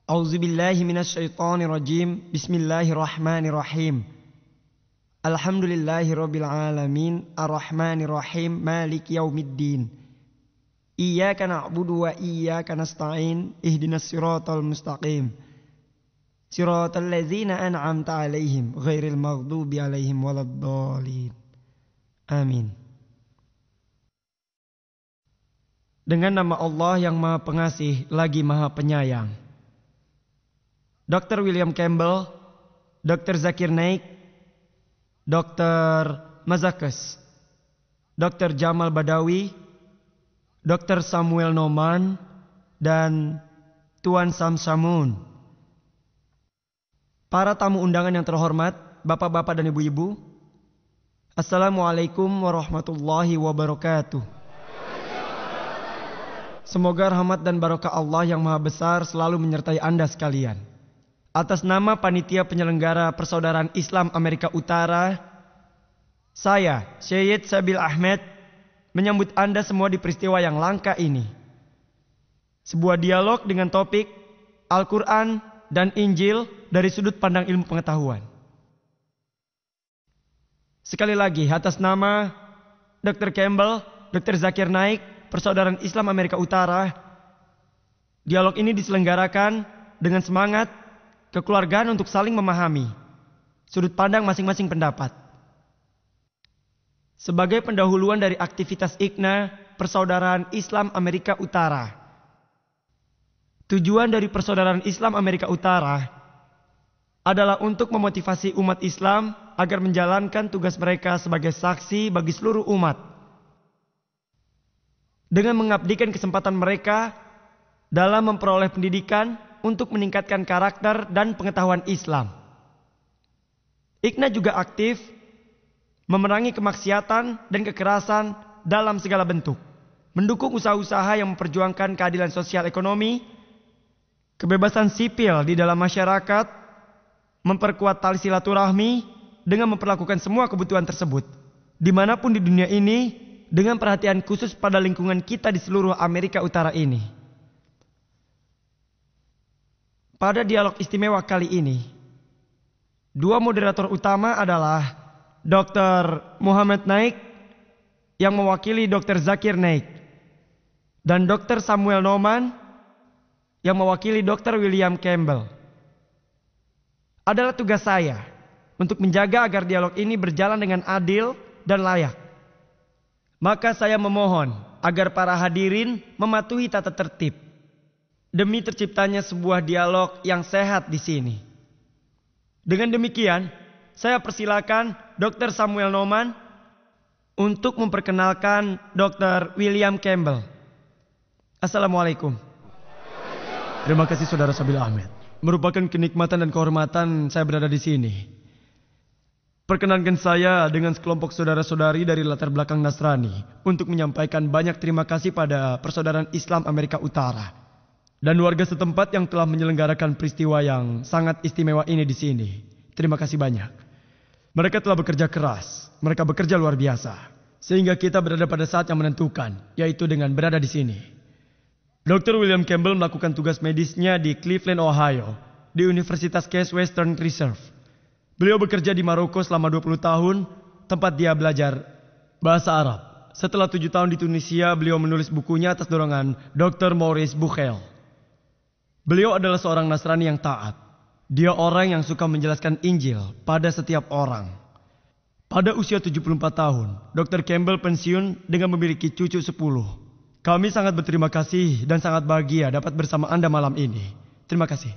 A'udzubillahi minasyaitonirrajim. Bismillahirrahmanirrahim. Alhamdulillahi rabbil alamin. Arrahmanirrahim. Maliki yaumiddin. Iyyaka na'budu wa iyyaka nasta'in. Ihdinas siratal mustaqim. Siratal ladzina an'amta 'alaihim ghairil maghdubi 'alaihim waladdallin. Amin. Dengan nama Allah yang Maha Pengasih lagi Maha Penyayang. Dr. William Campbell, Dr. Zakir Naik, Dr. Mazakes, Dr. Jamal Badawi, Dr. Samuel Noman, dan Tuan Samsamun. Para tamu undangan yang terhormat, bapak-bapak dan ibu-ibu, Assalamualaikum warahmatullahi wabarakatuh. Semoga rahmat dan barokah Allah yang Maha Besar selalu menyertai Anda sekalian. Atas nama Panitia Penyelenggara Persaudaraan Islam Amerika Utara, saya, Syed Sabil Ahmed, menyambut Anda semua di peristiwa yang langka ini. Sebuah dialog dengan topik Al-Quran dan Injil dari sudut pandang ilmu pengetahuan. Sekali lagi, atas nama Dr. Campbell, Dr. Zakir Naik, Persaudaraan Islam Amerika Utara, dialog ini diselenggarakan dengan semangat kekeluargaan untuk saling memahami sudut pandang masing-masing pendapat. Sebagai pendahuluan dari aktivitas IKNA, Persaudaraan Islam Amerika Utara. Tujuan dari Persaudaraan Islam Amerika Utara adalah untuk memotivasi umat Islam agar menjalankan tugas mereka sebagai saksi bagi seluruh umat, dengan mengabdikan kesempatan mereka dalam memperoleh pendidikan untuk meningkatkan karakter dan pengetahuan Islam. IKNA juga aktif memerangi kemaksiatan dan kekerasan dalam segala bentuk, mendukung usaha-usaha yang memperjuangkan keadilan sosial ekonomi, kebebasan sipil di dalam masyarakat, memperkuat tali silaturahmi dengan memperlakukan semua kebutuhan tersebut dimanapun di dunia ini, dengan perhatian khusus pada lingkungan kita di seluruh Amerika Utara ini. Pada dialog istimewa kali ini, dua moderator utama adalah Dr. Muhammad Naik yang mewakili Dr. Zakir Naik dan Dr. Samuel Noman yang mewakili Dr. William Campbell. Adalah tugas saya untuk menjaga agar dialog ini berjalan dengan adil dan layak. Maka saya memohon agar para hadirin mematuhi tata tertib demi terciptanya sebuah dialog yang sehat di sini. Dengan demikian, saya persilakan Dr. Samuel Noman untuk memperkenalkan Dr. William Campbell. Assalamualaikum. Terima kasih Saudara Sabil Ahmed. Merupakan kenikmatan dan kehormatan saya berada di sini. Perkenankan saya dengan sekelompok saudara-saudari dari latar belakang Nasrani untuk menyampaikan banyak terima kasih pada Persaudaraan Islam Amerika Utara dan warga setempat yang telah menyelenggarakan peristiwa yang sangat istimewa ini di sini. Terima kasih banyak. Mereka telah bekerja keras, mereka bekerja luar biasa, sehingga kita berada pada saat yang menentukan, yaitu dengan berada di sini. Dr. William Campbell melakukan tugas medisnya di Cleveland, Ohio, di Universitas Case Western Reserve. Beliau bekerja di Maroko selama 20 tahun, tempat dia belajar bahasa Arab. Setelah 7 tahun di Tunisia, beliau menulis bukunya atas dorongan Dr. Maurice Buchel. Beliau adalah seorang Nasrani yang taat. Dia orang yang suka menjelaskan Injil pada setiap orang. Pada usia 74 tahun, Dr. Campbell pensiun dengan memiliki cucu 10. Kami sangat berterima kasih dan sangat bahagia dapat bersama Anda malam ini. Terima kasih.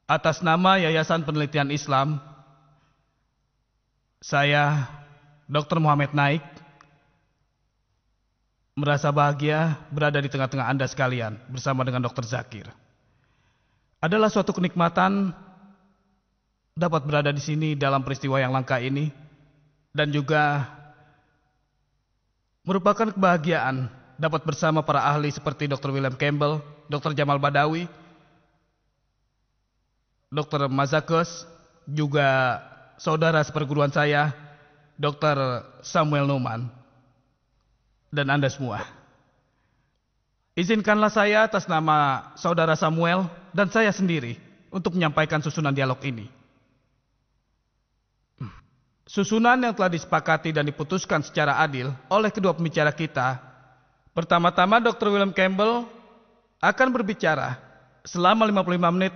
Atas nama Yayasan Penelitian Islam, saya, Dr. Muhammad Naik, merasa bahagia berada di tengah-tengah Anda sekalian bersama dengan Dr. Zakir. Adalah suatu kenikmatan dapat berada di sini dalam peristiwa yang langka ini, dan juga merupakan kebahagiaan dapat bersama para ahli seperti Dr. William Campbell, Dr. Jamal Badawi, Dr. Mazakes, juga saudara seperguruan saya, Dr. Samuel Numan, dan Anda semua. Izinkanlah saya atas nama saudara Samuel dan saya sendiri untuk menyampaikan susunan dialog ini. Susunan yang telah disepakati dan diputuskan secara adil oleh kedua pembicara kita. Pertama-tama Dr. William Campbell akan berbicara selama 55 menit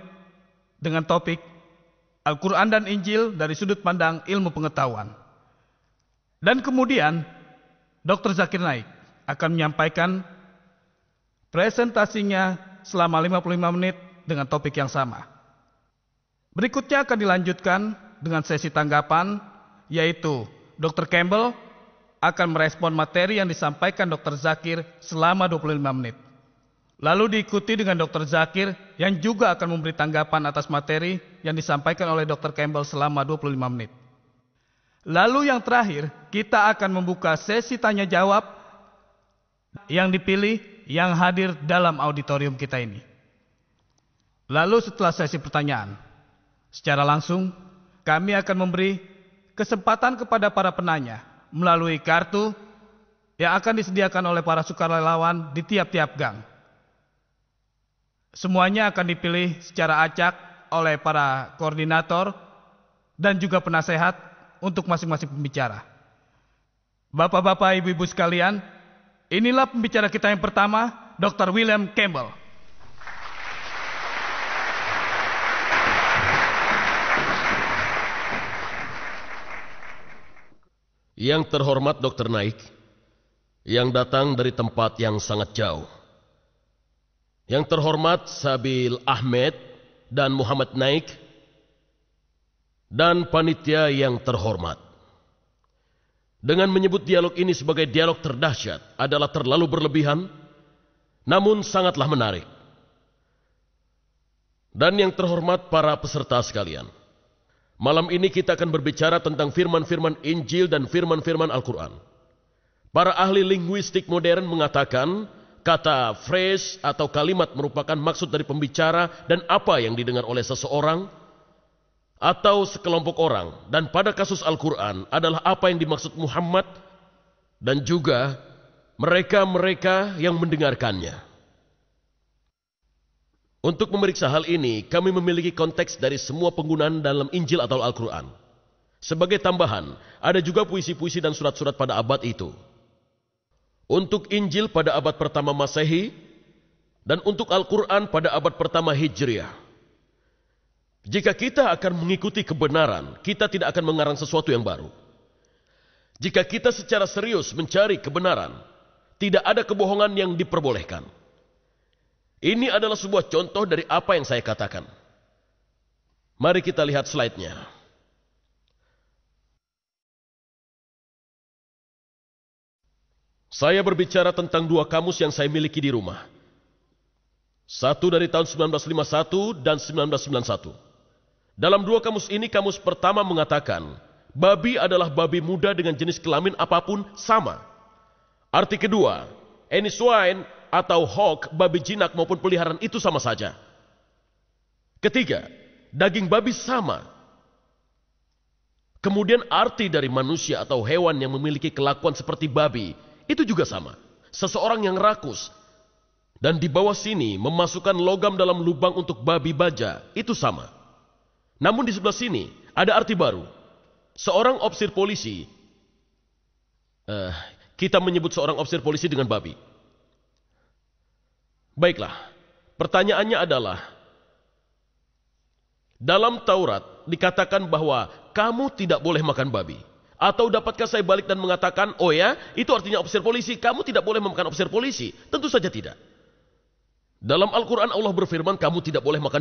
dengan topik Al-Quran dan Injil dari sudut pandang ilmu pengetahuan. Dan kemudian Dr. Zakir Naik akan menyampaikan presentasinya selama 55 menit dengan topik yang sama. Berikutnya akan dilanjutkan dengan sesi tanggapan, yaitu Dr. Campbell akan merespon materi yang disampaikan Dr. Zakir selama 25 menit. Lalu diikuti dengan Dr. Zakir yang juga akan memberi tanggapan atas materi yang disampaikan oleh Dr. Campbell selama 25 menit. Lalu yang terakhir, kita akan membuka sesi tanya jawab yang dipilih yang hadir dalam auditorium kita ini. Lalu setelah sesi pertanyaan, secara langsung kami akan memberi kesempatan kepada para penanya melalui kartu yang akan disediakan oleh para sukarelawan di tiap-tiap gang. Semuanya akan dipilih secara acak oleh para koordinator dan juga penasehat untuk masing-masing pembicara. Bapak-bapak, ibu-ibu sekalian, inilah pembicara kita yang pertama, Dr. William Campbell. Yang terhormat Dr. Naik, yang datang dari tempat yang sangat jauh. Yang terhormat Sabil Ahmed dan Muhammad Naik, dan panitia yang terhormat. Dengan menyebut dialog ini sebagai dialog terdahsyat adalah terlalu berlebihan, namun sangatlah menarik. Dan yang terhormat para peserta sekalian, malam ini kita akan berbicara tentang firman-firman Injil dan firman-firman Al-Quran. Para ahli linguistik modern mengatakan kata phrase atau kalimat merupakan maksud dari pembicara dan apa yang didengar oleh seseorang atau sekelompok orang. Dan pada kasus Al-Quran adalah apa yang dimaksud Muhammad dan juga mereka-mereka yang mendengarkannya. Untuk memeriksa hal ini, kami memiliki konteks dari semua penggunaan dalam Injil atau Al-Quran. Sebagai tambahan, ada juga puisi-puisi dan surat-surat pada abad itu. Untuk Injil pada abad pertama Masehi, dan untuk Al-Quran pada abad pertama Hijriah. Jika kita akan mengikuti kebenaran, kita tidak akan mengarang sesuatu yang baru. Jika kita secara serius mencari kebenaran, tidak ada kebohongan yang diperbolehkan. Ini adalah sebuah contoh dari apa yang saya katakan. Mari kita lihat slide-nya. Saya berbicara tentang dua kamus yang saya miliki di rumah. Satu dari tahun 1951 dan 1991. Dalam dua kamus ini, kamus pertama mengatakan, babi adalah babi muda dengan jenis kelamin apapun sama. Arti kedua, any swine atau hog, babi jinak maupun peliharaan itu sama saja. Ketiga, daging babi sama. Kemudian arti dari manusia atau hewan yang memiliki kelakuan seperti babi, itu juga sama. Seseorang yang rakus. Dan di bawah sini memasukkan logam dalam lubang untuk babi baja, itu sama. Namun di sebelah sini ada arti baru. Seorang ofisir polisi, kita menyebut seorang ofisir polisi dengan babi. Baiklah, pertanyaannya adalah, dalam Taurat dikatakan bahwa kamu tidak boleh makan babi. Atau dapatkah saya balik dan mengatakan, oh ya, itu artinya ofisir polisi, kamu tidak boleh memakan ofisir polisi? Tentu saja tidak. Dalam Al-Quran Allah berfirman, kamu tidak boleh makan